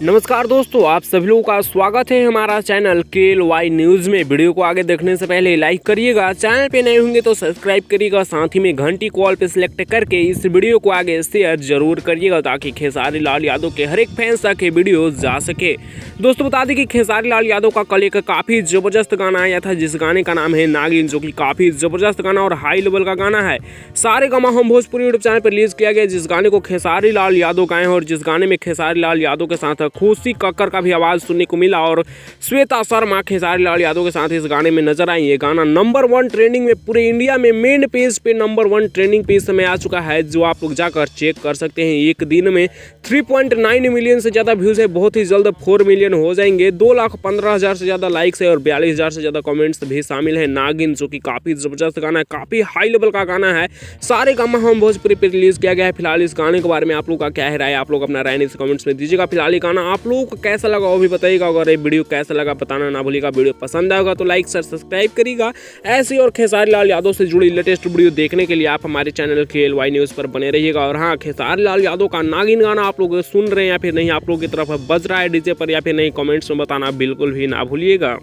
नमस्कार दोस्तों, आप सभी लोगों का स्वागत है हमारा चैनल KLY न्यूज़ में। वीडियो को आगे देखने से पहले लाइक करिएगा, चैनल पे नए होंगे तो सब्सक्राइब करिएगा, साथ ही में घंटी कॉल पे सिलेक्ट करके इस वीडियो को आगे शेयर जरूर करिएगा ताकि खेसारी लाल यादव के हर एक फैंस तक ये वीडियो जा सके। दोस्तों बता दें कि खेसारी लाल यादव का कल एक काफ़ी ज़बरदस्त गाना आया था जिस गाने का नाम है नागिन, जो कि काफ़ी ज़बरदस्त गाना और हाई लेवल का गाना है। सारेगामा हम भोजपुरी यूट्यूब चैनल पर रिलीज़ किया गया, जिस गाने को खेसारी लाल यादव गाए हैं और जिस गाने में खेसारी लाल यादव के साथ खुशी कक्कर का भी आवाज़ सुनने को मिला और श्वेता शर्मा खेसारी लाल यादव के साथ इस गाने में नजर आई। ये गाना नंबर 1 ट्रेंडिंग में पूरे इंडिया में मेन पेज पे नंबर 1 ट्रेंडिंग पेज में आ चुका है, जो आप लोग जाकर चेक कर सकते हैं। एक दिन में 3.9 मिलियन से ज़्यादा व्यूज़ है, बहुत ही जल्द 4 मिलियन हो जाएंगे। 2,15,000 से ज़्यादा लाइक्स है और 42,000 से ज़्यादा कमेंट्स भी शामिल है। नागिन जो कि काफ़ी ज़बरदस्त गाना है, काफ़ी हाई लेवल का गाना है। सारेगामा हम भोजपुरी पे रिलीज़ किया गया है। फिलहाल इस गाने के बारे में आप लोग का क्या है राय, आप लोग अपना राय नीचे कमेंट्स में दीजिएगा। फिलहाल ये गाना आप लोगों को कैसा लगा वो भी बताइएगा। अगर ये वीडियो कैसा लगा बताना ना भूलिएगा। वीडियो पसंद आएगा तो लाइक शेयर सब्सक्राइब करिएगा। ऐसी और खेसारी लाल यादव से जुड़ी लेटेस्ट वीडियो देखने के लिए आप हमारे चैनल KLY न्यूज़ पर बने रहिएगा। और हाँ, खेसारी लाल यादव का नागिन गाना आप लोग सुन रहे हैं या फिर नहीं, आप लोगों की तरफ बज रहा है डीजे पर या फिर नहीं, कमेंट्स में बताना बिल्कुल भी ना भूलिएगा।